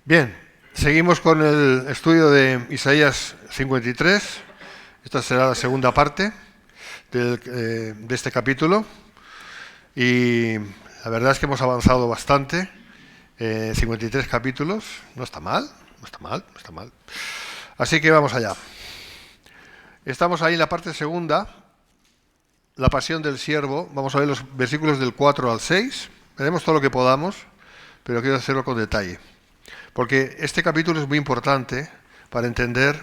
Bien, seguimos con el estudio de Isaías 53. Esta será la segunda parte de este capítulo. Y la verdad es que hemos avanzado bastante. 53 capítulos. No está mal, no está mal, no está mal. Así que vamos allá. Estamos ahí en la parte segunda, la pasión del siervo. Vamos a ver los versículos del 4 al 6. Veremos todo lo que podamos, pero quiero hacerlo con detalle. Porque este capítulo es muy importante para entender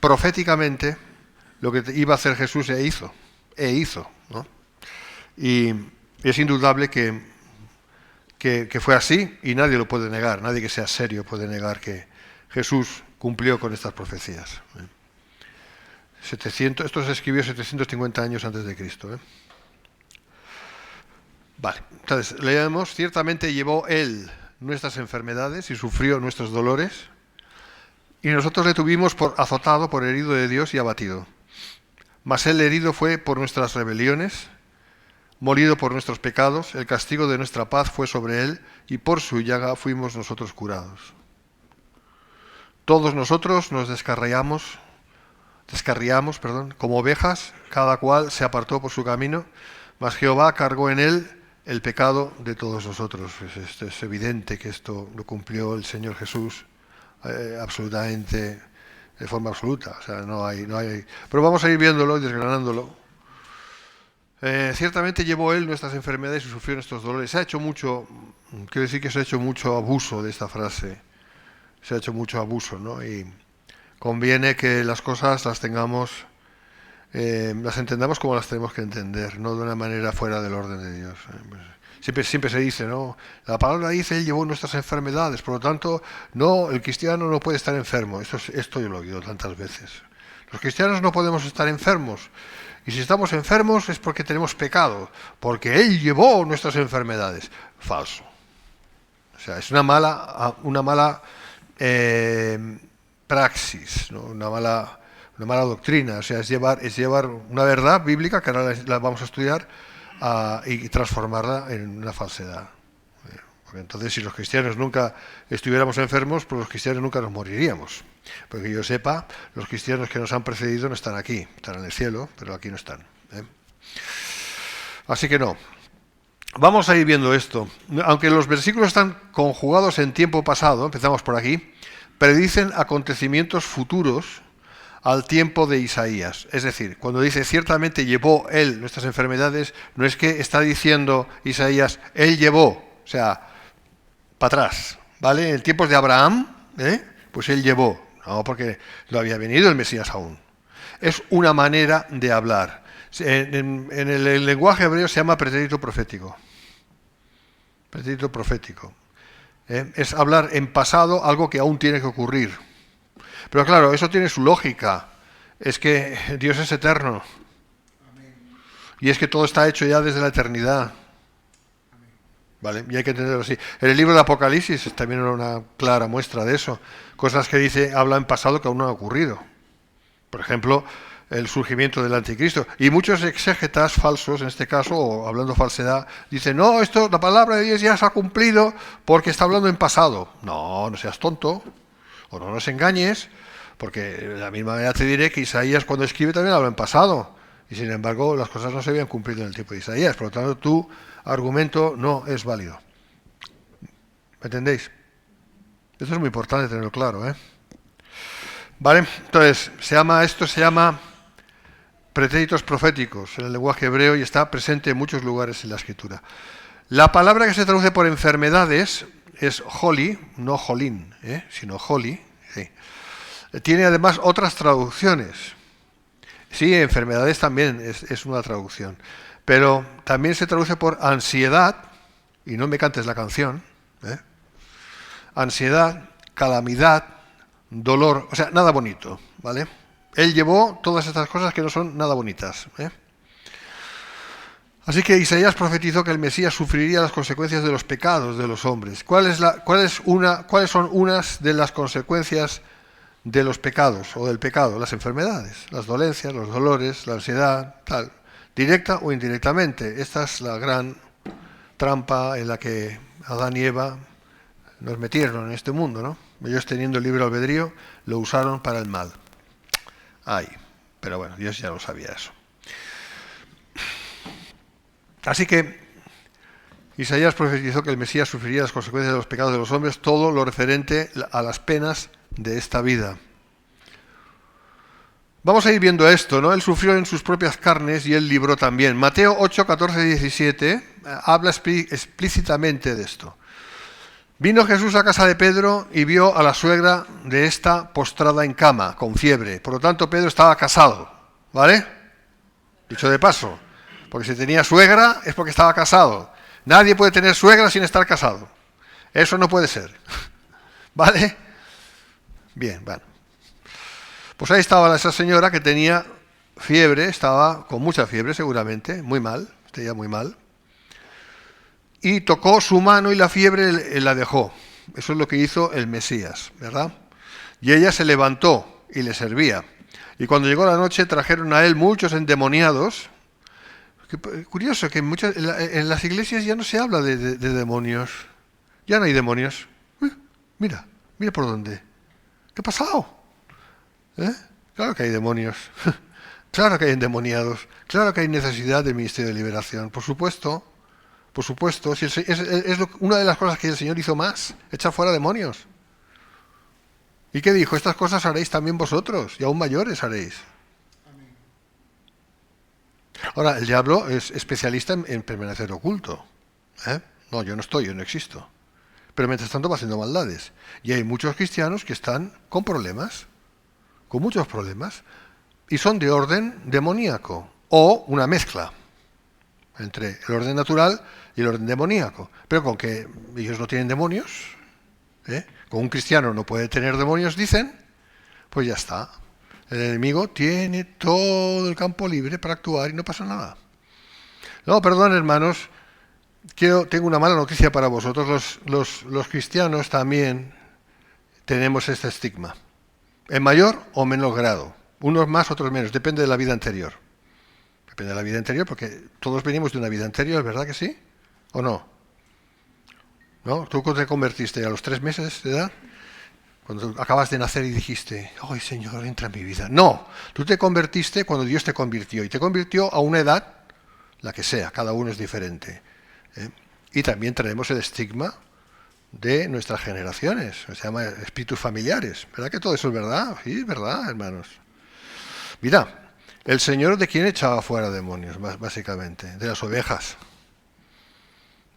proféticamente lo que iba a hacer Jesús e hizo, ¿no? Y es indudable que fue así y nadie lo puede negar, nadie que sea serio puede negar que Jesús cumplió con estas profecías. 700, esto se escribió 750 años antes de Cristo. Vale, entonces leemos: ciertamente llevó Él nuestras enfermedades y sufrió nuestros dolores, y nosotros le tuvimos por azotado, por herido de Dios y abatido. Mas Él herido fue por nuestras rebeliones, molido por nuestros pecados, el castigo de nuestra paz fue sobre Él, y por su llaga fuimos nosotros curados. Todos nosotros nos descarriamos, como ovejas, cada cual se apartó por su camino, mas Jehová cargó en Él el pecado de todos nosotros. Es evidente que esto lo cumplió el Señor Jesús absolutamente, de forma absoluta. O sea, no hay. Pero vamos a ir viéndolo y desgranándolo. Ciertamente llevó Él nuestras enfermedades y sufrió nuestros dolores. Se ha hecho mucho, quiero decir que se ha hecho mucho abuso de esta frase. Se ha hecho mucho abuso, ¿no? Y conviene que las cosas las tengamos, las entendamos como las tenemos que entender, no de una manera fuera del orden de Dios. Siempre se dice, ¿no? La palabra dice: Él llevó nuestras enfermedades, por lo tanto, no, el cristiano no puede estar enfermo. Esto yo lo he oído tantas veces. Los cristianos no podemos estar enfermos, y si estamos enfermos es porque tenemos pecado, porque Él llevó nuestras enfermedades. Falso. O sea, es una mala praxis, ¿no? Una mala doctrina. O sea, es llevar una verdad bíblica, que ahora la vamos a estudiar, y transformarla en una falsedad. Porque entonces, si los cristianos nunca estuviéramos enfermos, pues los cristianos nunca nos moriríamos. Porque yo sepa, los cristianos que nos han precedido no están aquí, están en el cielo, pero aquí no están. Así que no. Vamos a ir viendo esto. Aunque los versículos están conjugados en tiempo pasado, empezamos por aquí, predicen acontecimientos futuros al tiempo de Isaías. Es decir, cuando dice ciertamente llevó Él nuestras enfermedades, no es que está diciendo Isaías, Él llevó, o sea, para atrás, ¿vale? En tiempos de Abraham, pues Él llevó, no, porque no había venido el Mesías aún. Es una manera de hablar. En el lenguaje hebreo se llama pretérito profético. Pretérito profético. Es hablar en pasado algo que aún tiene que ocurrir. Pero claro, eso tiene su lógica. Es que Dios es eterno. Y es que todo está hecho ya desde la eternidad. ¿Vale? Y hay que entenderlo así. En el libro de Apocalipsis es también una clara muestra de eso. Cosas que dice, habla en pasado que aún no han ocurrido. Por ejemplo, el surgimiento del anticristo. Y muchos exégetas falsos, en este caso, o hablando falsedad, dicen, no, la palabra de Dios ya se ha cumplido porque está hablando en pasado. No, no seas tonto, o no nos engañes, porque de la misma manera te diré que Isaías, cuando escribe, también habla en pasado. Y sin embargo, las cosas no se habían cumplido en el tiempo de Isaías. Por lo tanto, tu argumento no es válido. ¿Me entendéis? Esto es muy importante tenerlo claro, ¿Vale? Entonces, esto se llama pretéritos proféticos en el lenguaje hebreo y está presente en muchos lugares en la Escritura. La palabra que se traduce por enfermedades es holi, no jolín, sino holi. Sí. Tiene además otras traducciones. Sí, enfermedades también es una traducción. Pero también se traduce por ansiedad, y no me cantes la canción, ansiedad, calamidad, dolor, o sea, nada bonito, ¿vale? Él llevó todas estas cosas que no son nada bonitas. Así que Isaías profetizó que el Mesías sufriría las consecuencias de los pecados de los hombres. ¿Cuáles son unas de las consecuencias de los pecados o del pecado? Las enfermedades, las dolencias, los dolores, la ansiedad, tal, directa o indirectamente. Esta es la gran trampa en la que Adán y Eva nos metieron en este mundo, ¿no? Ellos teniendo el libre albedrío, lo usaron para el mal. Ay, pero bueno, Dios ya lo sabía eso. Así que Isaías profetizó que el Mesías sufriría las consecuencias de los pecados de los hombres, todo lo referente a las penas de esta vida. Vamos a ir viendo esto, ¿no? Él sufrió en sus propias carnes y él libró también. Mateo 8, 14 y 17 habla explícitamente de esto. Vino Jesús a casa de Pedro y vio a la suegra de esta postrada en cama, con fiebre. Por lo tanto, Pedro estaba casado, ¿vale? Dicho de paso, porque si tenía suegra es porque estaba casado. Nadie puede tener suegra sin estar casado. Eso no puede ser. ¿Vale? Bien, bueno. Pues ahí estaba esa señora que tenía fiebre, estaba con mucha fiebre seguramente, muy mal, estaría muy mal. Y tocó su mano y la fiebre la dejó. Eso es lo que hizo el Mesías, ¿verdad? Y ella se levantó y le servía. Y cuando llegó la noche trajeron a él muchos endemoniados. Curioso que en las iglesias ya no se habla de demonios. Ya no hay demonios. Mira por dónde. ¿Qué ha pasado? Claro que hay demonios. Claro que hay endemoniados. Claro que hay necesidad del ministerio de liberación. Por supuesto. Por supuesto. Si una de las cosas que el Señor hizo más. Echar fuera demonios. ¿Y qué dijo? Estas cosas haréis también vosotros. Y aún mayores haréis. Ahora, el diablo es especialista en permanecer oculto. No, yo no existo. Pero mientras tanto va haciendo maldades. Y hay muchos cristianos que están con problemas, con muchos problemas, y son de orden demoníaco, o una mezcla entre el orden natural y el orden demoníaco. Pero con que ellos no tienen demonios, con un cristiano no puede tener demonios, dicen, pues ya está. El enemigo tiene todo el campo libre para actuar y no pasa nada. No, perdón, hermanos, tengo una mala noticia para vosotros. Los cristianos también tenemos este estigma, en mayor o menor grado. Unos más, otros menos, depende de la vida anterior. Depende de la vida anterior, porque todos venimos de una vida anterior, ¿verdad que sí? ¿O no? ¿No? ¿Tú te convertiste a los 3 meses de edad? Cuando acabas de nacer y dijiste, ¡ay, Señor, entra en mi vida! No, tú te convertiste cuando Dios te convirtió. Y te convirtió a una edad, la que sea, cada uno es diferente. Y también traemos el estigma de nuestras generaciones. Se llama espíritus familiares. ¿Verdad que todo eso es verdad? Sí, es verdad, hermanos. Mira, el Señor, ¿de quién echaba fuera demonios, básicamente? De las ovejas.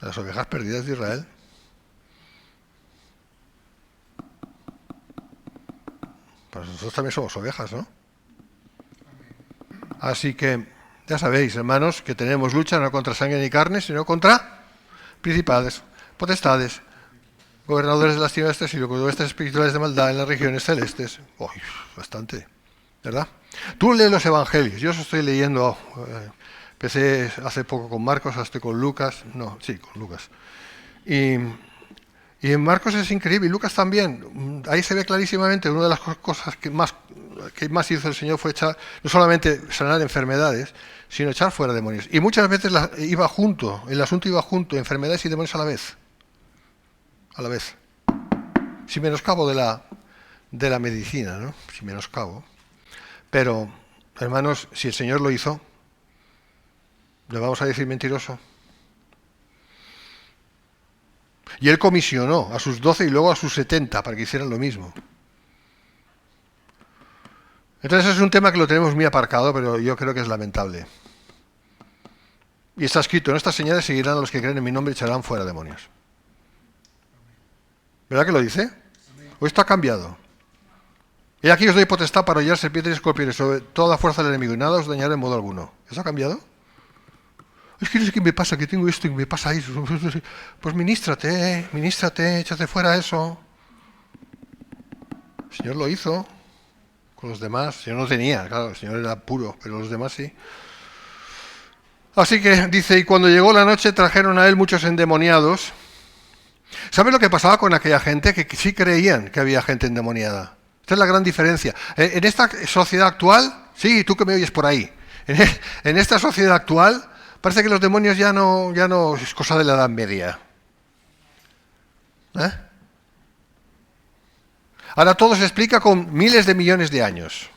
De las ovejas perdidas de Israel. Pues nosotros también somos ovejas, ¿no? Así que ya sabéis, hermanos, que tenemos lucha no contra sangre ni carne, sino contra principados, potestades, gobernadores de las tinieblas de este siglo, huestes espirituales de maldad en las regiones celestes. Uy, bastante, ¿verdad? Tú lees los evangelios. Yo os estoy leyendo, empecé hace poco con Marcos, ahora estoy con Lucas. No, sí, con Lucas. Y en Marcos es increíble, y Lucas también. Ahí se ve clarísimamente, una de las cosas que más hizo el Señor fue no solamente sanar enfermedades, sino echar fuera demonios. Y muchas veces el asunto iba junto, enfermedades y demonios a la vez. A la vez. Sin menoscabo de la medicina, ¿no? Sin menoscabo. Pero, hermanos, si el Señor lo hizo, ¿le vamos a decir mentiroso? Y él comisionó a sus 12 y luego a sus 70 para que hicieran lo mismo. Entonces es un tema que lo tenemos muy aparcado, pero yo creo que es lamentable. Y está escrito, en estas señales seguirán a los que creen en mi nombre y echarán fuera demonios. ¿Verdad que lo dice? ¿O esto ha cambiado? Y aquí os doy potestad para hollar serpientes y escorpiones sobre toda fuerza del enemigo y nada os dañará en modo alguno. ¿Eso ha cambiado? Es que no sé qué me pasa, que tengo esto y me pasa eso. Pues ministrate, échate fuera eso. El Señor lo hizo con los demás. El Señor no tenía, claro, el Señor era puro, pero los demás sí. Así que dice, y cuando llegó la noche trajeron a él muchos endemoniados. ¿Sabes lo que pasaba con aquella gente? Que sí creían que había gente endemoniada. Esta es la gran diferencia. En esta sociedad actual, sí, tú que me oyes por ahí, en esta sociedad actual parece que los demonios ya no es cosa de la Edad Media. Ahora todo se explica con miles de millones de años.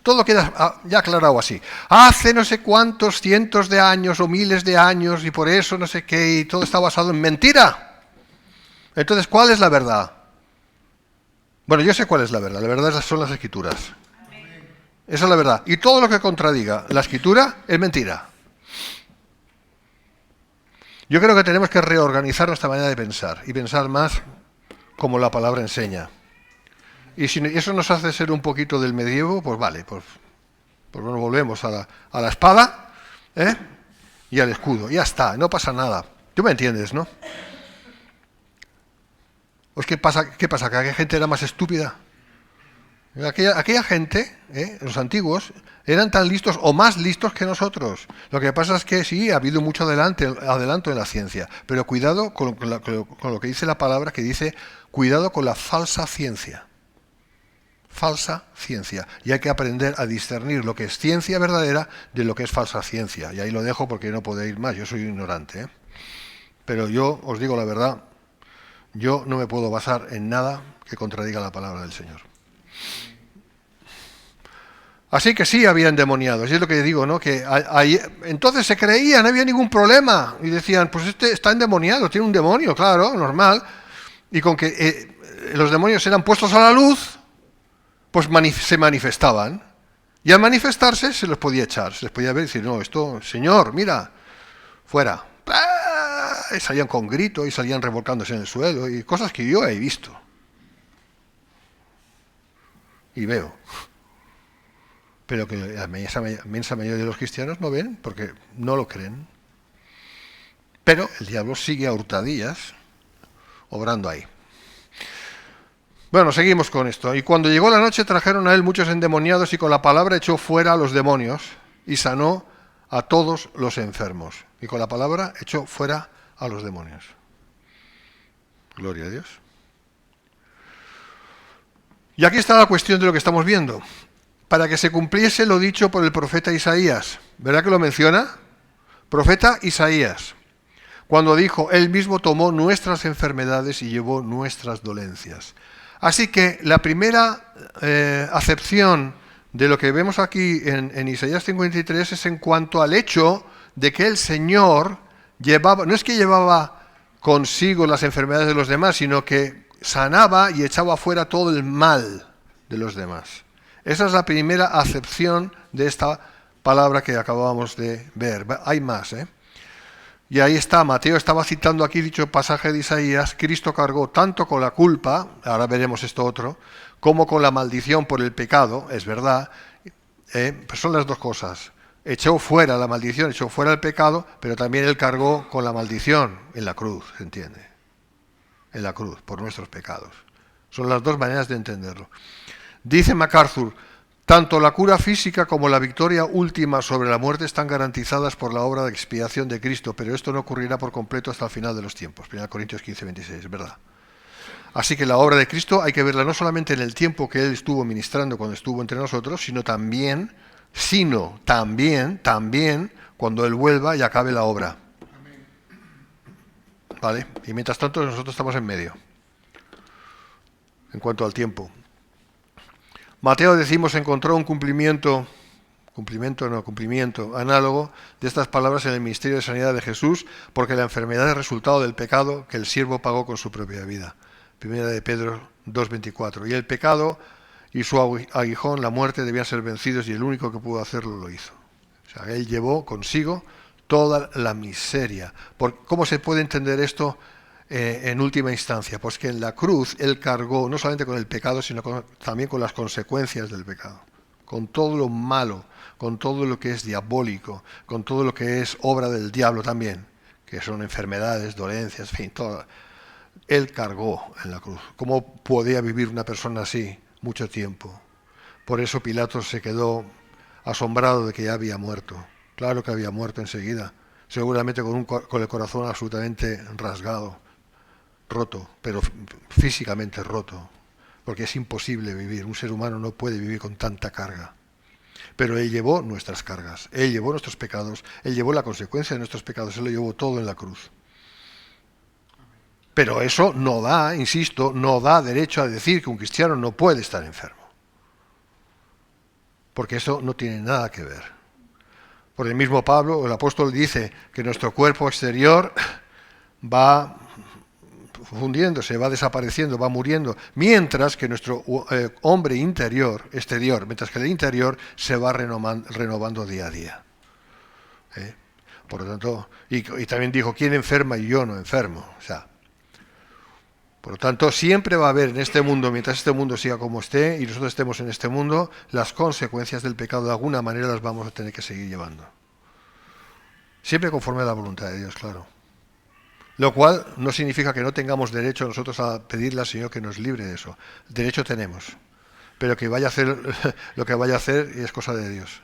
Todo queda ya aclarado así. Hace no sé cuántos cientos de años o miles de años y por eso no sé qué, y todo está basado en mentira. Entonces, ¿cuál es la verdad? Bueno, yo sé cuál es la verdad. La verdad son las Escrituras. Esa es la verdad. Y todo lo que contradiga la Escritura es mentira. Yo creo que tenemos que reorganizar nuestra manera de pensar y pensar más como la palabra enseña. Y si eso nos hace ser un poquito del medievo, pues vale, pues nos volvemos a la espada, ¿eh? Y al escudo. Ya está, no pasa nada. ¿Tú me entiendes, no? Pues ¿qué pasa? ¿Que aquella gente era más estúpida? Aquella gente, los antiguos, eran tan listos o más listos que nosotros. Lo que pasa es que sí, ha habido mucho adelanto en la ciencia, pero cuidado con lo que dice la palabra, que dice, cuidado con la falsa ciencia. Falsa ciencia. Y hay que aprender a discernir lo que es ciencia verdadera de lo que es falsa ciencia. Y ahí lo dejo porque no puedo ir más, yo soy ignorante. Pero yo os digo la verdad, yo no me puedo basar en nada que contradiga la palabra del Señor. Así que sí había endemoniados, y es lo que digo, ¿no? Que entonces se creían, no había ningún problema, y decían, pues este está endemoniado, tiene un demonio, claro, normal, y con que los demonios eran puestos a la luz, pues se manifestaban, y al manifestarse se los podía echar, se les podía ver y decir, no, esto, Señor, mira, fuera, y salían con grito, y salían revolcándose en el suelo, y cosas que yo he visto, y veo. Pero que la inmensa mayoría de los cristianos no ven porque no lo creen. Pero el diablo sigue a hurtadillas obrando ahí. Bueno, seguimos con esto. Y cuando llegó la noche trajeron a él muchos endemoniados y con la palabra echó fuera a los demonios y sanó a todos los enfermos. Y con la palabra echó fuera a los demonios. Gloria a Dios. Y aquí está la cuestión de lo que estamos viendo. Para que se cumpliese lo dicho por el profeta Isaías. ¿Verdad que lo menciona? Profeta Isaías. Cuando dijo, él mismo tomó nuestras enfermedades y llevó nuestras dolencias. Así que la primera acepción de lo que vemos aquí en Isaías 53 es en cuanto al hecho de que el Señor llevaba, no es que llevaba consigo las enfermedades de los demás, sino que sanaba y echaba fuera todo el mal de los demás. Esa es la primera acepción de esta palabra que acabábamos de ver. Hay más, ¿eh? Y ahí está, Mateo estaba citando aquí dicho pasaje de Isaías, Cristo cargó tanto con la culpa, ahora veremos esto otro, como con la maldición por el pecado, es verdad, pues son las dos cosas. Echó fuera la maldición, echó fuera el pecado, pero también él cargó con la maldición en la cruz, ¿se entiende? En la cruz, por nuestros pecados. Son las dos maneras de entenderlo. Dice MacArthur, tanto la cura física como la victoria última sobre la muerte están garantizadas por la obra de expiación de Cristo, pero esto no ocurrirá por completo hasta el final de los tiempos. 1 Corintios 15, 26, ¿verdad? Así que la obra de Cristo hay que verla no solamente en el tiempo que Él estuvo ministrando cuando estuvo entre nosotros, sino también cuando Él vuelva y acabe la obra. ¿Vale? Y mientras tanto nosotros estamos en medio, en cuanto al tiempo. Mateo, decimos, encontró un cumplimiento análogo de estas palabras en el ministerio de sanidad de Jesús, porque la enfermedad es resultado del pecado que el siervo pagó con su propia vida. Primera de Pedro 2:24. Y el pecado y su aguijón, la muerte, debían ser vencidos y el único que pudo hacerlo lo hizo. O sea, él llevó consigo toda la miseria. ¿Cómo se puede entender esto? En última instancia, pues que en la cruz Él cargó no solamente con el pecado, sino también con las consecuencias del pecado, con todo lo malo, con todo lo que es diabólico, con todo lo que es obra del diablo también, que son enfermedades, dolencias, en fin, todo. Él cargó en la cruz. ¿Cómo podía vivir una persona así mucho tiempo? Por eso Pilatos se quedó asombrado de que ya había muerto. Claro que había muerto enseguida, seguramente con el corazón absolutamente rasgado, roto, pero físicamente roto, porque es imposible vivir. Un ser humano no puede vivir con tanta carga. Pero Él llevó nuestras cargas, Él llevó nuestros pecados, Él llevó la consecuencia de nuestros pecados, Él lo llevó todo en la cruz. Pero eso no da, insisto, no da derecho a decir que un cristiano no puede estar enfermo. Porque eso no tiene nada que ver. Por el mismo Pablo, el apóstol dice que nuestro cuerpo exterior va fundiéndose, va desapareciendo, va muriendo, mientras que nuestro hombre exterior, mientras que el interior se va renovando día a día. Por lo tanto, y también dijo, ¿quién enferma y yo no enfermo? O sea, por lo tanto, siempre va a haber en este mundo, mientras este mundo siga como esté y nosotros estemos en este mundo, las consecuencias del pecado de alguna manera las vamos a tener que seguir llevando. Siempre conforme a la voluntad de Dios, claro. Lo cual no significa que no tengamos derecho nosotros a pedirle al Señor que nos libre de eso. Derecho tenemos. Pero que vaya a hacer lo que vaya a hacer es cosa de Dios.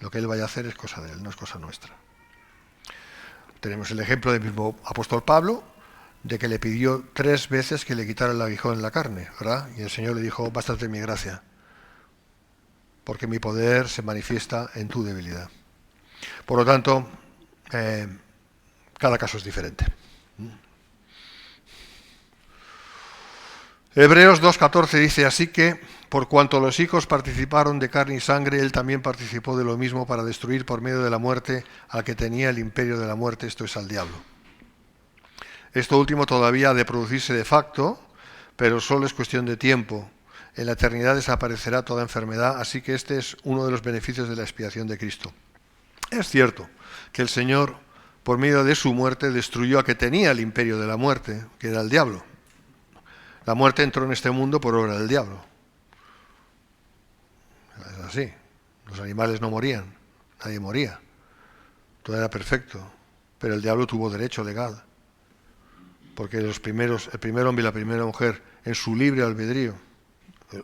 Lo que Él vaya a hacer es cosa de Él, no es cosa nuestra. Tenemos el ejemplo del mismo apóstol Pablo, de que le pidió 3 veces que le quitara el aguijón en la carne, ¿verdad? Y el Señor le dijo, bástate mi gracia, porque mi poder se manifiesta en tu debilidad. Por lo tanto, cada caso es diferente. Hebreos 2:14 dice, así que, por cuanto los hijos participaron de carne y sangre, él también participó de lo mismo para destruir por medio de la muerte al que tenía el imperio de la muerte, esto es, al diablo. Esto último todavía ha de producirse de facto, pero solo es cuestión de tiempo. En la eternidad desaparecerá toda enfermedad, así que este es uno de los beneficios de la expiación de Cristo. Es cierto que el Señor, por medio de su muerte, destruyó a que tenía el imperio de la muerte, que era el diablo. La muerte entró en este mundo por obra del diablo. Es así. Los animales no morían, nadie moría. Todo era perfecto, pero el diablo tuvo derecho legal. Porque el primer hombre y la primera mujer, en su libre albedrío,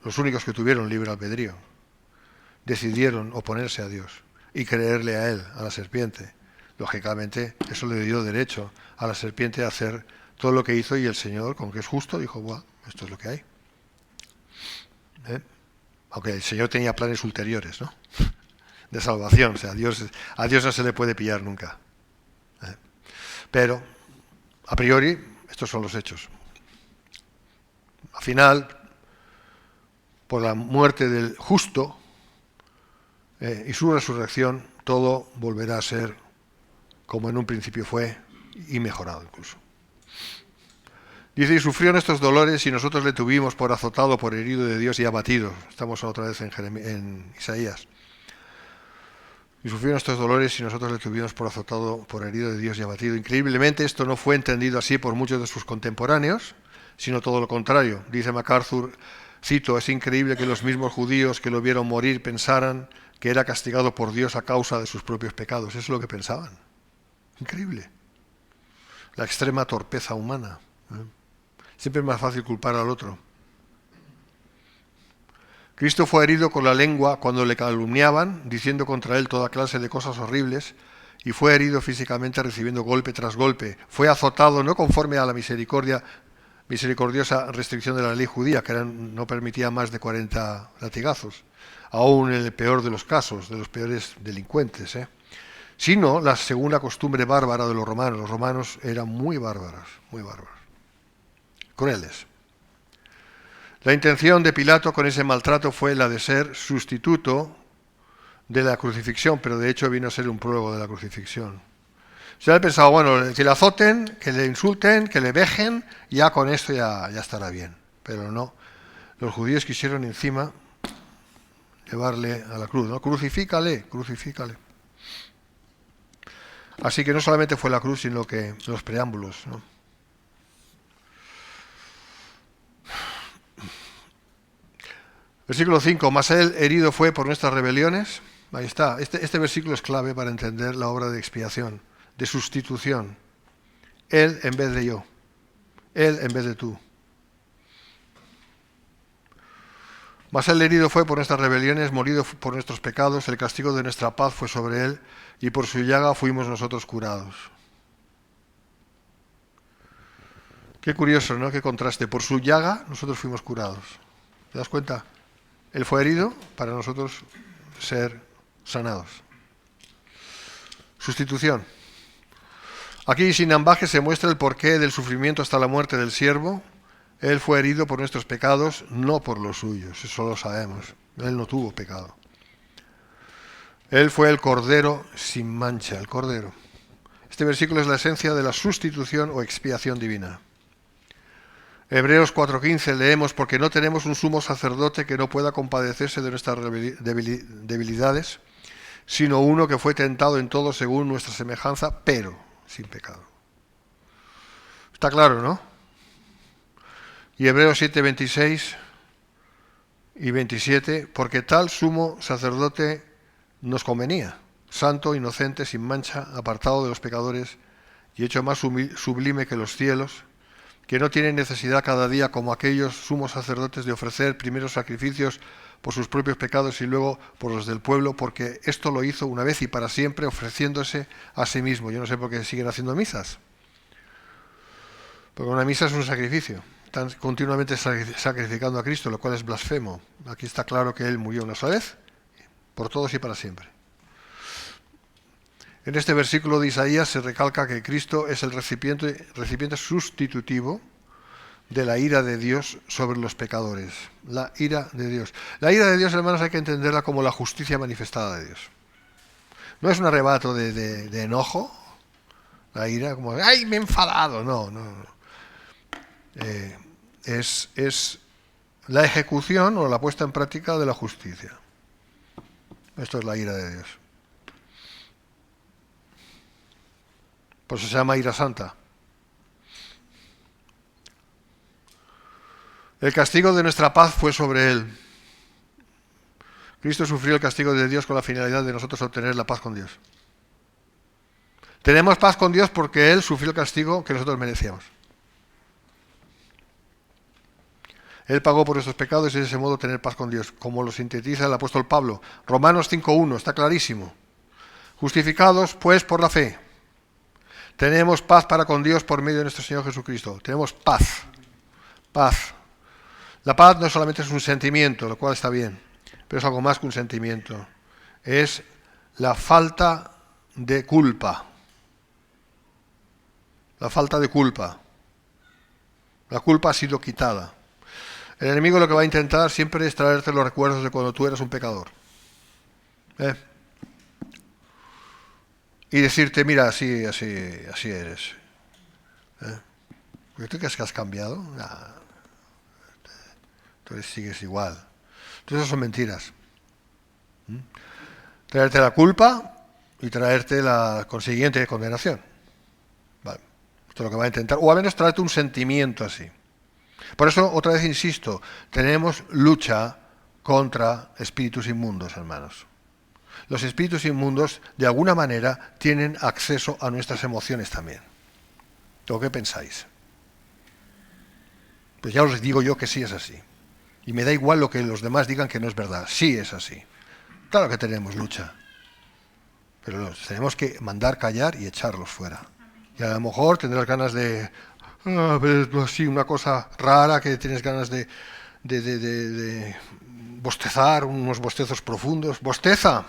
los únicos que tuvieron libre albedrío, decidieron oponerse a Dios y creerle a él, a la serpiente. Lógicamente, eso le dio derecho a la serpiente a hacer todo lo que hizo, y el Señor, con que es justo, dijo, buah, esto es lo que hay. Aunque el Señor tenía planes ulteriores, ¿no? De salvación, o sea, a Dios no se le puede pillar nunca. Pero, a priori, estos son los hechos. Al final, por la muerte del justo y su resurrección, todo volverá a ser como en un principio fue, y mejorado incluso. Dice, y sufrió estos dolores y nosotros le tuvimos por azotado, por herido de Dios y abatido. Estamos otra vez en Isaías. Y sufrió estos dolores y nosotros le tuvimos por azotado, por herido de Dios y abatido. Increíblemente, esto no fue entendido así por muchos de sus contemporáneos, sino todo lo contrario. Dice MacArthur, cito, es increíble que los mismos judíos que lo vieron morir pensaran que era castigado por Dios a causa de sus propios pecados. Eso es lo que pensaban. Increíble. La extrema torpeza humana. Siempre es más fácil culpar al otro. Cristo fue herido con la lengua cuando le calumniaban, diciendo contra él toda clase de cosas horribles, y fue herido físicamente recibiendo golpe tras golpe. Fue azotado no conforme a la misericordiosa restricción de la ley judía, que no permitía más de 40 latigazos, aún en el peor de los casos, de los peores delincuentes, sino la segunda costumbre bárbara de los romanos. Los romanos eran muy bárbaros, crueles. La intención de Pilato con ese maltrato fue la de ser sustituto de la crucifixión, pero de hecho vino a ser un prólogo de la crucifixión. O sea, él pensaba, bueno, que le azoten, que le insulten, que le vejen, ya con esto ya estará bien. Pero no, los judíos quisieron encima llevarle a la cruz, ¿no? Crucifícale. Así que no solamente fue la cruz, sino que los preámbulos, ¿no? Versículo 5, mas él herido fue por nuestras rebeliones. Ahí está, este versículo es clave para entender la obra de expiación, de sustitución. Él en vez de yo, él en vez de tú. Mas él herido fue por nuestras rebeliones, morido por nuestros pecados, el castigo de nuestra paz fue sobre él, y por su llaga fuimos nosotros curados. Qué curioso, ¿no? Qué contraste. Por su llaga nosotros fuimos curados. ¿Te das cuenta? Él fue herido para nosotros ser sanados. Sustitución. Aquí sin ambaje se muestra el porqué del sufrimiento hasta la muerte del siervo. Él fue herido por nuestros pecados, no por los suyos, eso lo sabemos. Él no tuvo pecado. Él fue el cordero sin mancha, el cordero. Este versículo es la esencia de la sustitución o expiación divina. Hebreos 4:15 leemos, porque no tenemos un sumo sacerdote que no pueda compadecerse de nuestras debilidades, sino uno que fue tentado en todo según nuestra semejanza, pero sin pecado. Está claro, ¿no? Y Hebreos 7:26 y 27, porque tal sumo sacerdote nos convenía, santo, inocente, sin mancha, apartado de los pecadores y hecho más sublime que los cielos, que no tiene necesidad cada día como aquellos sumos sacerdotes de ofrecer primeros sacrificios por sus propios pecados y luego por los del pueblo, porque esto lo hizo una vez y para siempre, ofreciéndose a sí mismo. Yo no sé por qué siguen haciendo misas, porque una misa es un sacrificio. Están continuamente sacrificando a Cristo, lo cual es blasfemo. Aquí está claro que Él murió una sola vez, por todos y para siempre. En este versículo de Isaías se recalca que Cristo es el recipiente sustitutivo de la ira de Dios sobre los pecadores. La ira de Dios. La ira de Dios, hermanos, hay que entenderla como la justicia manifestada de Dios. No es un arrebato de enojo, la ira, como, ¡ay, me he enfadado! No. Es la ejecución o la puesta en práctica de la justicia. Esto es la ira de Dios. Por eso se llama ira santa. El castigo de nuestra paz fue sobre Él. Cristo sufrió el castigo de Dios con la finalidad de nosotros obtener la paz con Dios. Tenemos paz con Dios porque Él sufrió el castigo que nosotros merecíamos. Él pagó por nuestros pecados y de ese modo tener paz con Dios, como lo sintetiza el apóstol Pablo. Romanos 5:1, está clarísimo. Justificados, pues, por la fe. Tenemos paz para con Dios por medio de nuestro Señor Jesucristo. Tenemos paz. Paz. La paz no solamente es un sentimiento, lo cual está bien, pero es algo más que un sentimiento. Es la falta de culpa. La falta de culpa. La culpa ha sido quitada. El enemigo lo que va a intentar siempre es traerte los recuerdos de cuando tú eras un pecador. Y decirte, mira, así eres. ¿Tú crees que has cambiado? Nah. Tú sigues igual. Entonces eso son mentiras. Traerte la culpa y traerte la consiguiente condenación. Vale. Esto es lo que va a intentar. O al menos traerte un sentimiento así. Por eso, otra vez insisto, tenemos lucha contra espíritus inmundos, hermanos. Los espíritus inmundos, de alguna manera, tienen acceso a nuestras emociones también. ¿O qué pensáis? Pues ya os digo yo que sí es así. Y me da igual lo que los demás digan que no es verdad. Sí es así. Claro que tenemos lucha. Pero los tenemos que mandar callar y echarlos fuera. Y a lo mejor tendrás ganas de... sí, una cosa rara que tienes ganas de bostezar, unos bostezos profundos. ¡Bosteza!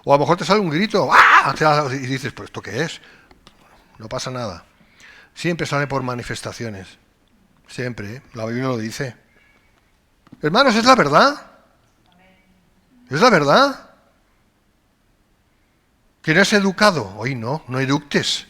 O a lo mejor te sale un grito. ¡Ah! Y dices, ¿pero esto qué es? No pasa nada. Siempre sale por manifestaciones. Siempre, ¿eh? La Biblia lo dice. Hermanos, ¿es la verdad? ¿Es la verdad? ¿Que no es educado? Hoy no eductes.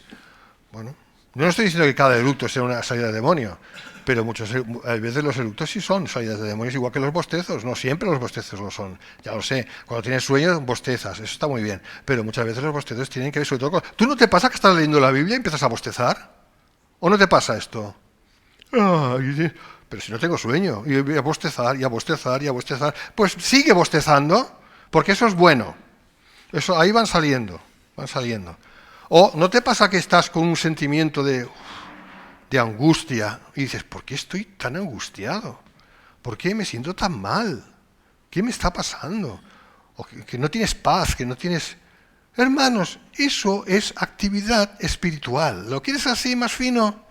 Bueno, no estoy diciendo que cada eructo sea una salida de demonio, pero a veces los eructos sí son salidas de demonios, igual que los bostezos. No siempre los bostezos lo son, ya lo sé. Cuando tienes sueño, bostezas, eso está muy bien. Pero muchas veces los bostezos tienen que ver sobre todo con... ¿Tú no te pasa que estás leyendo la Biblia y empiezas a bostezar? ¿O no te pasa esto? Pero si no tengo sueño, y voy a bostezar, y a bostezar, y a bostezar. Pues sigue bostezando, porque eso es bueno. Eso, ahí van saliendo. O ¿no te pasa que estás con un sentimiento de angustia y dices, ¿por qué estoy tan angustiado? ¿Por qué me siento tan mal? ¿Qué me está pasando? O que no tienes paz, que no tienes... Hermanos, eso es actividad espiritual. ¿Lo quieres así, más fino?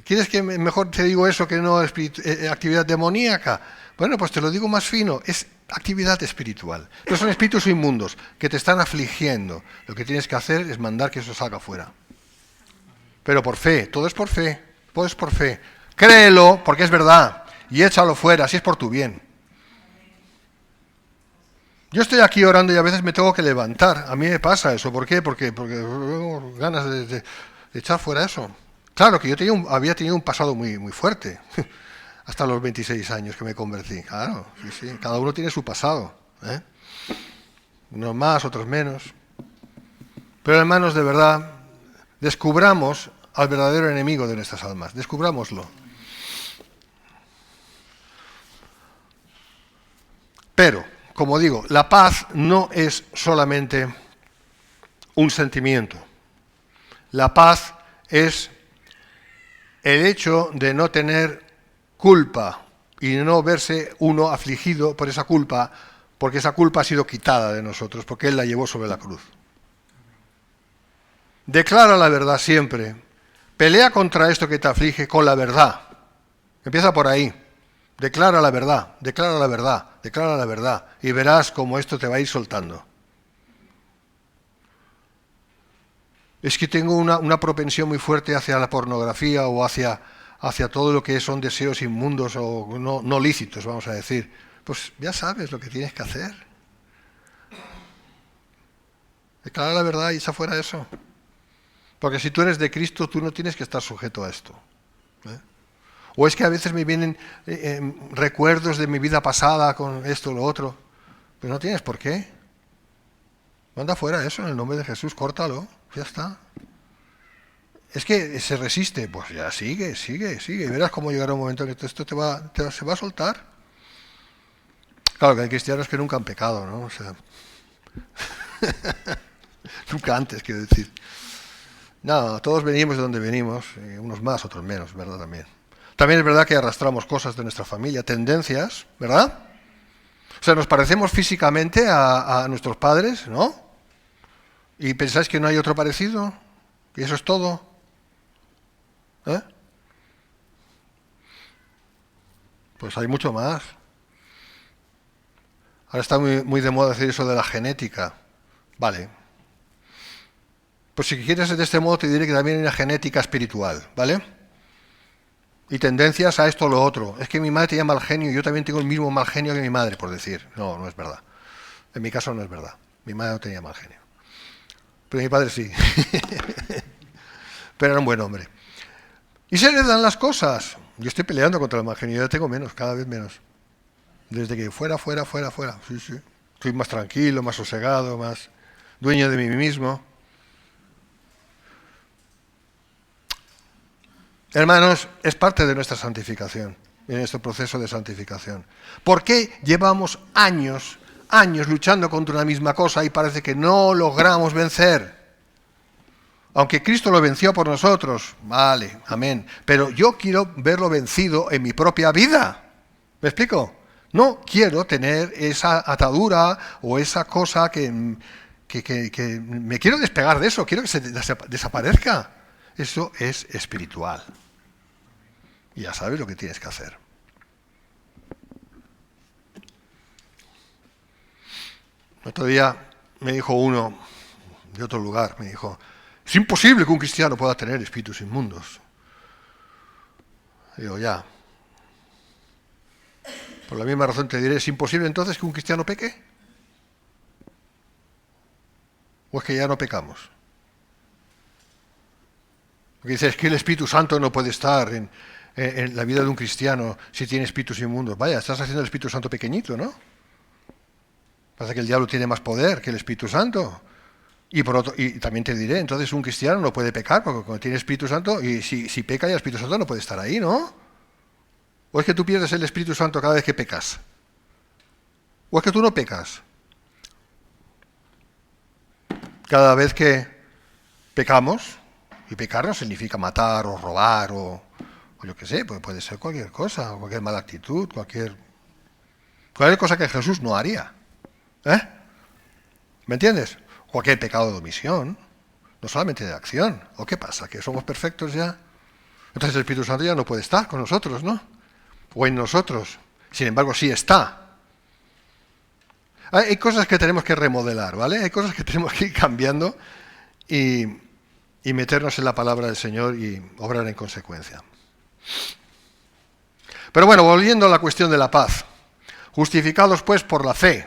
¿Quieres que mejor te digo eso que no actividad demoníaca? Bueno, pues te lo digo más fino, es actividad espiritual. No son espíritus inmundos que te están afligiendo. Lo que tienes que hacer es mandar que eso salga fuera. Pero por fe, todo es por fe, todo es por fe. Créelo porque es verdad y échalo fuera, si es por tu bien. Yo estoy aquí orando y a veces me tengo que levantar. A mí me pasa eso. ¿Por qué? Porque tengo ganas de echar fuera eso. Claro que yo había tenido un pasado muy, muy fuerte. Hasta los 26 años que me convertí. Claro, sí, sí. Cada uno tiene su pasado. Unos más, otros menos. Pero hermanos, de verdad, descubramos al verdadero enemigo de nuestras almas. Descubrámoslo. Pero, como digo, la paz no es solamente un sentimiento. La paz es el hecho de no tener culpa y no verse uno afligido por esa culpa, porque esa culpa ha sido quitada de nosotros, porque Él la llevó sobre la cruz. Declara la verdad siempre. Pelea contra esto que te aflige con la verdad. Empieza por ahí. Declara la verdad, declara la verdad, declara la verdad. Y verás cómo esto te va a ir soltando. Es que tengo una propensión muy fuerte hacia la pornografía o hacia todo lo que son deseos inmundos o no lícitos, vamos a decir. Pues ya sabes lo que tienes que hacer. Declara la verdad y echa fuera eso. Porque si tú eres de Cristo, tú no tienes que estar sujeto a esto. O es que a veces me vienen recuerdos de mi vida pasada con esto o lo otro. Pero no tienes por qué. Manda fuera eso en el nombre de Jesús, córtalo, ya está. Es que se resiste, pues ya sigue. Y verás cómo llegará un momento en que esto se va a soltar. Claro que hay cristianos que nunca han pecado, ¿no? O sea, nunca antes, quiero decir. No, todos venimos de donde venimos, unos más, otros menos, ¿verdad? También es verdad que arrastramos cosas de nuestra familia, tendencias, ¿verdad? O sea, nos parecemos físicamente a nuestros padres, ¿no? ¿Y pensáis que no hay otro parecido? ¿Y eso es todo? Pues hay mucho más. Ahora está muy de moda decir eso de la genética. Vale. Pues si quieres de este modo te diré que también hay una genética espiritual, ¿vale? Y tendencias a esto o lo otro. Es que mi madre tenía mal genio y yo también tengo el mismo mal genio que mi madre, por decir. No, no es verdad. En mi caso no es verdad. Mi madre no tenía mal genio. Pero mi padre sí. Pero era un buen hombre. Y se heredan las cosas. Yo estoy peleando contra el mal genio, ya tengo menos, cada vez menos. Desde que fuera. Sí, sí. Estoy más tranquilo, más sosegado, más dueño de mí mismo. Hermanos, es parte de nuestra santificación, en este proceso de santificación. ¿Por qué llevamos años luchando contra una misma cosa y parece que no logramos vencer? Aunque Cristo lo venció por nosotros, vale, amén. Pero yo quiero verlo vencido en mi propia vida. ¿Me explico? No quiero tener esa atadura o esa cosa que me quiero despegar de eso, quiero que se desaparezca. Eso es espiritual. Y ya sabes lo que tienes que hacer. Otro día me dijo uno de otro lugar, me dijo, es imposible que un cristiano pueda tener espíritus inmundos. Digo, ya. Por la misma razón te diré, ¿es imposible entonces que un cristiano peque? ¿O es que ya no pecamos? Porque dices, es que el Espíritu Santo no puede estar en la vida de un cristiano si tiene espíritus inmundos. Vaya, estás haciendo el Espíritu Santo pequeñito, ¿no? Pasa que el diablo tiene más poder que el Espíritu Santo. Y también te diré, entonces un cristiano no puede pecar porque cuando tiene Espíritu Santo, y si peca ya el Espíritu Santo no puede estar ahí, ¿no? ¿O es que tú pierdes el Espíritu Santo cada vez que pecas? ¿O es que tú no pecas? Cada vez que pecamos, y pecar no significa matar o robar o yo qué sé, puede ser cualquier cosa, cualquier mala actitud, cualquier cosa que Jesús no haría. ¿Me entiendes? Cualquier pecado de omisión, no solamente de acción. ¿O qué pasa? ¿Que somos perfectos ya? Entonces el Espíritu Santo ya no puede estar con nosotros, ¿no? O en nosotros. Sin embargo, sí está. Hay cosas que tenemos que remodelar, ¿vale? Hay cosas que tenemos que ir cambiando y y meternos en la palabra del Señor y obrar en consecuencia. Pero bueno, volviendo a la cuestión de la paz. Justificados pues por la fe.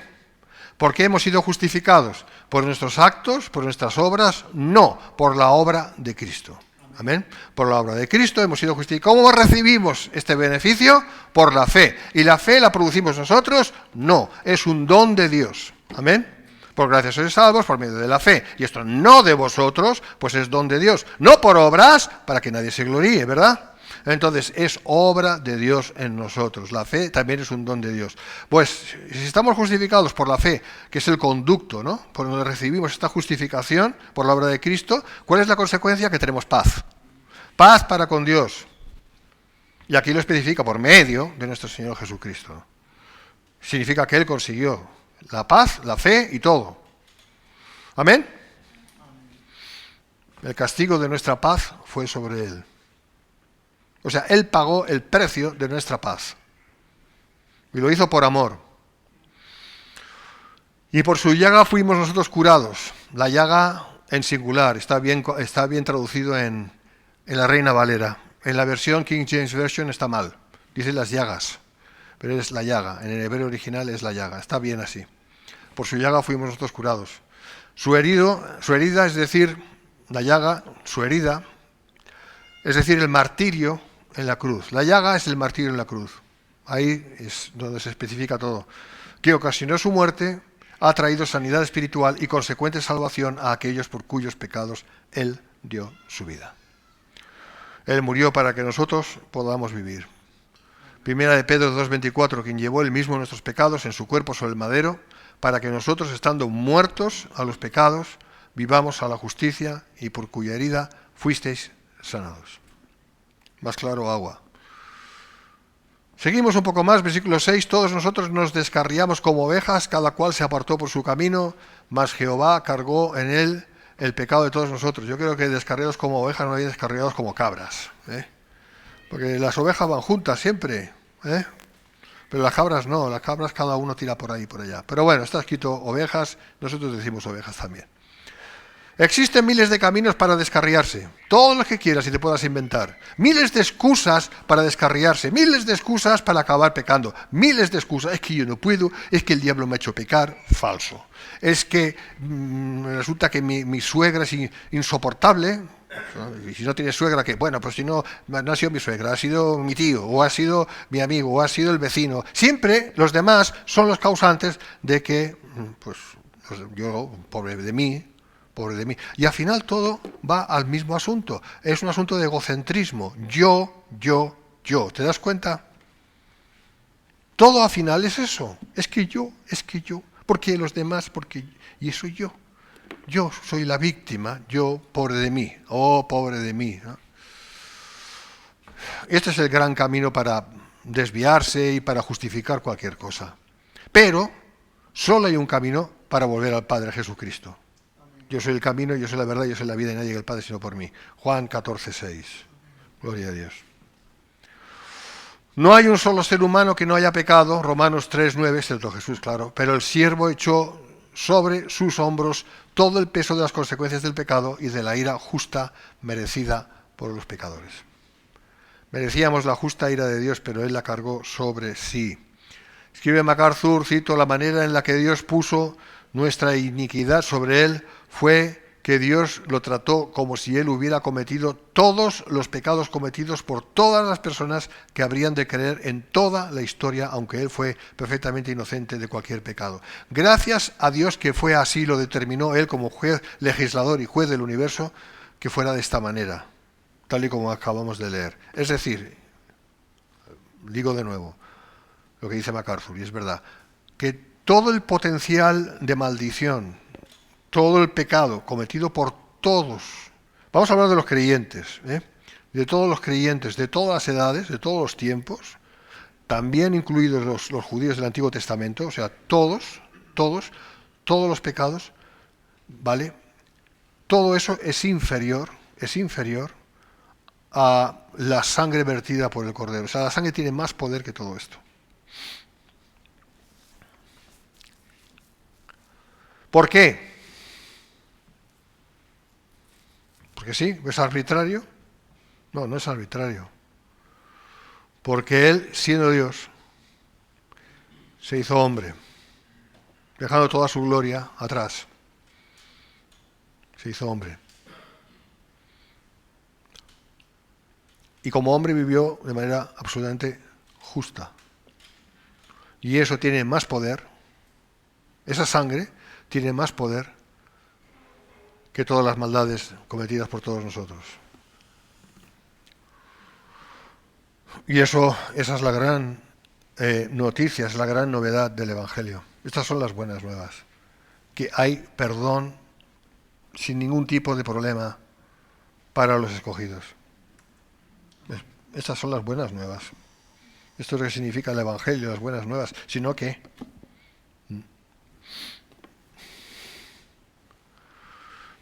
¿Por qué hemos sido justificados? ¿Por nuestros actos? ¿Por nuestras obras? No, por la obra de Cristo. Amén. Por la obra de Cristo hemos sido justificados. ¿Cómo recibimos este beneficio? Por la fe. ¿Y la fe la producimos nosotros? No, es un don de Dios. Amén. Por gracia sois salvos por medio de la fe. Y esto no de vosotros, pues es don de Dios. No por obras, para que nadie se gloríe, ¿verdad? Entonces es obra de Dios en nosotros. La fe también es un don de Dios. Pues si estamos justificados por la fe, que es el conducto, ¿no?, por donde recibimos esta justificación por la obra de Cristo, ¿cuál es la consecuencia? Que tenemos paz. Paz para con Dios. Y aquí lo especifica, por medio de nuestro Señor Jesucristo. Significa que Él consiguió la paz, la fe y todo. ¿Amén? El castigo de nuestra paz fue sobre Él. O sea, Él pagó el precio de nuestra paz. Y lo hizo por amor. Y por su llaga fuimos nosotros curados. La llaga en singular, está bien traducido en la Reina Valera. En la versión King James Version está mal. Dice las llagas, pero es la llaga. En el hebreo original es la llaga. Está bien así. Por su llaga fuimos nosotros curados. Su herida, es decir, la llaga, su herida, es decir, el martirio en la cruz. La llaga es el martirio en la cruz. Ahí es donde se especifica todo. Que ocasionó su muerte, ha traído sanidad espiritual y consecuente salvación a aquellos por cuyos pecados Él dio su vida. Él murió para que nosotros podamos vivir. Primera de Pedro 2:24, quien llevó Él mismo nuestros pecados en su cuerpo sobre el madero, para que nosotros, estando muertos a los pecados, vivamos a la justicia, y por cuya herida fuisteis sanados. Más claro, agua. Seguimos un poco más, versículo 6. Todos nosotros nos descarriamos como ovejas, cada cual se apartó por su camino, mas Jehová cargó en él el pecado de todos nosotros. Yo creo que descarriados como ovejas no hay descarriados como cabras, porque las ovejas van juntas siempre, pero las cabras no, las cabras cada uno tira por ahí y por allá. Pero bueno, está escrito ovejas, nosotros decimos ovejas también. Existen miles de caminos para descarriarse, todos los que quieras y te puedas inventar. Miles de excusas para descarriarse, miles de excusas para acabar pecando, miles de excusas. Es que yo no puedo, es que el diablo me ha hecho pecar, falso. Es que resulta que mi suegra es insoportable. Y si no tienes suegra, ¿qué? Bueno, pues si no ha sido mi suegra, ha sido mi tío, o ha sido mi amigo, o ha sido el vecino. Siempre los demás son los causantes de que, pues yo, pobre de mí. Y al final todo va al mismo asunto. Es un asunto de egocentrismo. Yo. ¿Te das cuenta? Todo al final es eso. Es que yo. Porque los demás, y soy yo. Yo soy la víctima, yo, pobre de mí. Oh, pobre de mí, ¿no? Este es el gran camino para desviarse y para justificar cualquier cosa. Pero solo hay un camino para volver al Padre, Jesucristo. Yo soy el camino, yo soy la verdad, yo soy la vida, y nadie llega al Padre sino por mí. Juan 14:6. Gloria a Dios. No hay un solo ser humano que no haya pecado, Romanos 3:9, excepto Jesús, claro, pero el siervo echó sobre sus hombros todo el peso de las consecuencias del pecado y de la ira justa merecida por los pecadores. Merecíamos la justa ira de Dios, pero Él la cargó sobre sí. Escribe MacArthur, cito, la manera en la que Dios puso nuestra iniquidad sobre Él fue que Dios lo trató como si Él hubiera cometido todos los pecados cometidos por todas las personas que habrían de creer en toda la historia, aunque Él fue perfectamente inocente de cualquier pecado. Gracias a Dios que fue así, lo determinó Él como juez, legislador y juez del universo, que fuera de esta manera, tal y como acabamos de leer. Es decir, digo de nuevo lo que dice MacArthur, y es verdad, que todo el potencial de maldición, todo el pecado cometido por todos, vamos a hablar de los creyentes, de todos los creyentes, de todas las edades, de todos los tiempos, también incluidos los judíos del Antiguo Testamento, o sea, todos los pecados, ¿vale? Todo eso es inferior a la sangre vertida por el Cordero. O sea, la sangre tiene más poder que todo esto. ¿Por qué? Porque sí, ¿es arbitrario? No, no es arbitrario. Porque Él, siendo Dios, se hizo hombre, dejando toda su gloria atrás. Se hizo hombre. Y como hombre vivió de manera absolutamente justa. Y eso tiene más poder, esa sangre tiene más poder que todas las maldades cometidas por todos nosotros. Y esa es la gran noticia, es la gran novedad del Evangelio. Estas son las buenas nuevas. Que hay perdón sin ningún tipo de problema para los escogidos. Estas son las buenas nuevas. Esto es lo que significa el Evangelio, las buenas nuevas. Sino que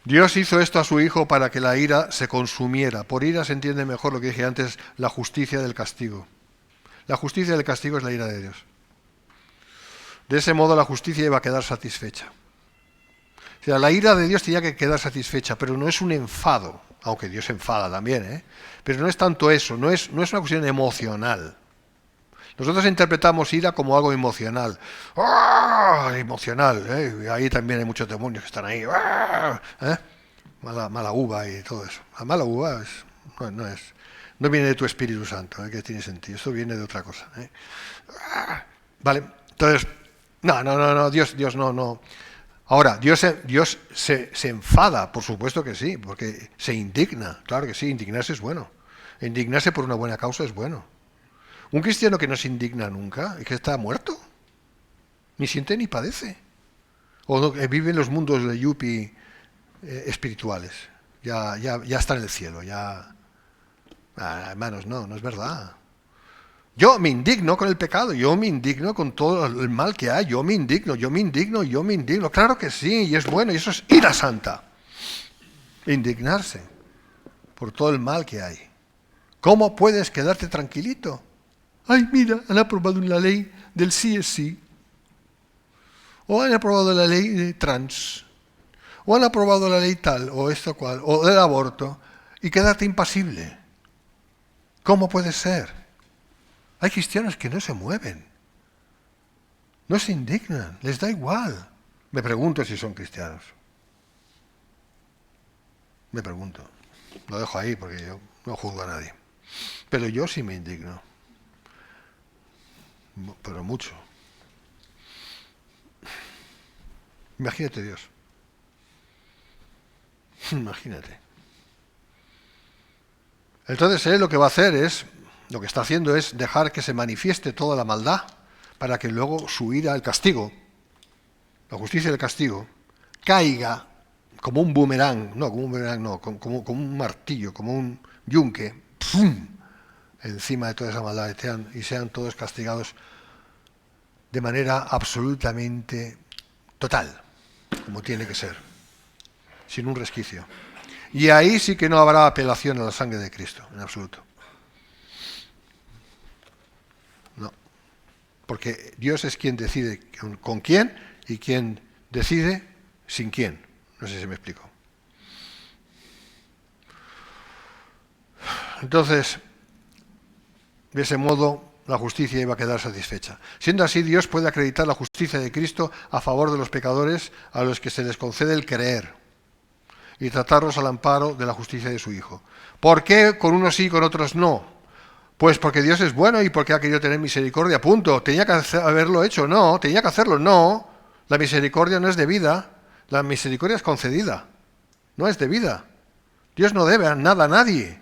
Dios hizo esto a su Hijo para que la ira se consumiera. Por ira se entiende mejor lo que dije antes, la justicia del castigo. La justicia del castigo es la ira de Dios. De ese modo la justicia iba a quedar satisfecha. O sea, la ira de Dios tenía que quedar satisfecha, pero no es un enfado, aunque Dios se enfada también, pero no es tanto eso, no es una cuestión emocional. Nosotros interpretamos ira como algo emocional. ¡Ah! Emocional, y ahí también hay muchos demonios que están ahí. ¡Ah! Mala uva y todo eso. La mala uva no viene de tu Espíritu Santo, que tiene sentido. Esto viene de otra cosa. ¡Ah! Vale, entonces, no, Dios no. Ahora, Dios se enfada, por supuesto que sí, porque se indigna. Claro que sí, indignarse es bueno. Indignarse por una buena causa es bueno. Un cristiano que no se indigna nunca, y que está muerto, ni siente ni padece. O vive en los mundos de yuppie espirituales. Ya está en el cielo. Hermanos, no es verdad. Yo me indigno con el pecado, yo me indigno con todo el mal que hay, yo me indigno. Claro que sí, y es bueno, y eso es ira santa. Indignarse por todo el mal que hay. ¿Cómo puedes quedarte tranquilito? Ay, mira, han aprobado la ley del sí es sí. O han aprobado la ley de trans. O han aprobado la ley tal, o esto cual, o del aborto. Y quedarte impasible. ¿Cómo puede ser? Hay cristianos que no se mueven. No se indignan, les da igual. Me pregunto si son cristianos. Me pregunto. Lo dejo ahí porque yo no juzgo a nadie. Pero yo sí me indigno. Pero mucho. Imagínate Dios. Imagínate. Entonces Él lo que va a hacer lo que está haciendo es dejar que se manifieste toda la maldad para que luego su ira, el castigo, la justicia del castigo, caiga como un boomerang, como un martillo, como un yunque, ¡pum!, encima de toda esa maldad y sean todos castigados de manera absolutamente total, como tiene que ser, sin un resquicio. Y ahí sí que no habrá apelación a la sangre de Cristo, en absoluto. No, porque Dios es quien decide con quién y quien decide sin quién. No sé si me explico. Entonces, de ese modo, la justicia iba a quedar satisfecha. Siendo así, Dios puede acreditar la justicia de Cristo a favor de los pecadores a los que se les concede el creer y tratarlos al amparo de la justicia de su Hijo. ¿Por qué con unos sí y con otros no? Pues porque Dios es bueno y porque ha querido tener misericordia, punto. ¿Tenía que haberlo hecho? No. ¿Tenía que hacerlo? No. La misericordia no es debida, la misericordia es concedida, no es debida. Dios no debe nada a nadie.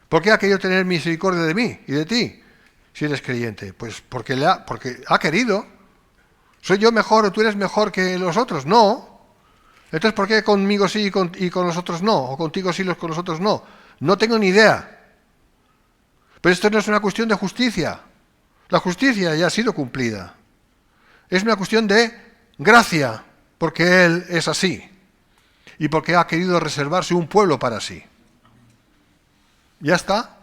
¿Por qué ha querido tener misericordia de mí y de ti, si eres creyente? Pues porque ha querido. ¿Soy yo mejor o tú eres mejor que los otros? No. Entonces, ¿por qué conmigo sí y con los otros no? ¿O contigo sí y con los otros no? No tengo ni idea. Pero esto no es una cuestión de justicia. La justicia ya ha sido cumplida. Es una cuestión de gracia, porque Él es así. Y porque ha querido reservarse un pueblo para sí. Ya está.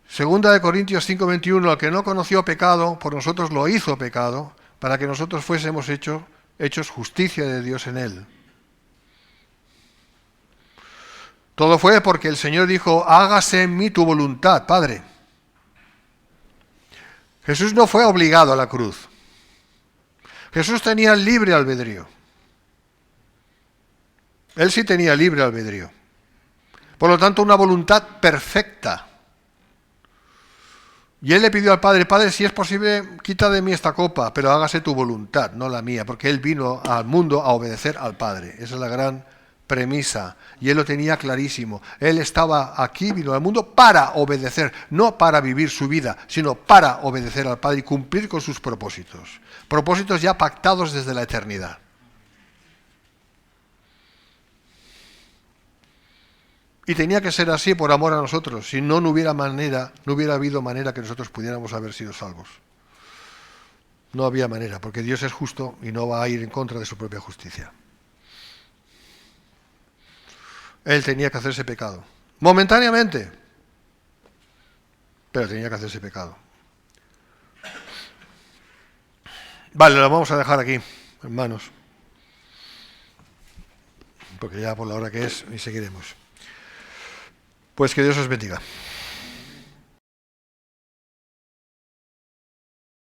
Segunda de Corintios 5:21, al que no conoció pecado, por nosotros lo hizo pecado, para que nosotros fuésemos hechos justicia de Dios en él. Todo fue porque el Señor dijo, hágase en mí tu voluntad, Padre. Jesús no fue obligado a la cruz. Jesús tenía libre albedrío. Él sí tenía libre albedrío. Por lo tanto, una voluntad perfecta. Y él le pidió al Padre, Padre, si es posible, quita de mí esta copa, pero hágase tu voluntad, no la mía, porque él vino al mundo a obedecer al Padre. Esa es la gran premisa. Y él lo tenía clarísimo. Él estaba aquí, vino al mundo para obedecer, no para vivir su vida, sino para obedecer al Padre y cumplir con sus propósitos. Propósitos ya pactados desde la eternidad. Y tenía que ser así por amor a nosotros, si no, no hubiera habido manera que nosotros pudiéramos haber sido salvos. No había manera, porque Dios es justo y no va a ir en contra de su propia justicia. Él tenía que hacerse pecado, momentáneamente, pero tenía que hacerse pecado. Vale, lo vamos a dejar aquí, hermanos, porque ya por la hora que es, y seguiremos. Pues que Dios os bendiga.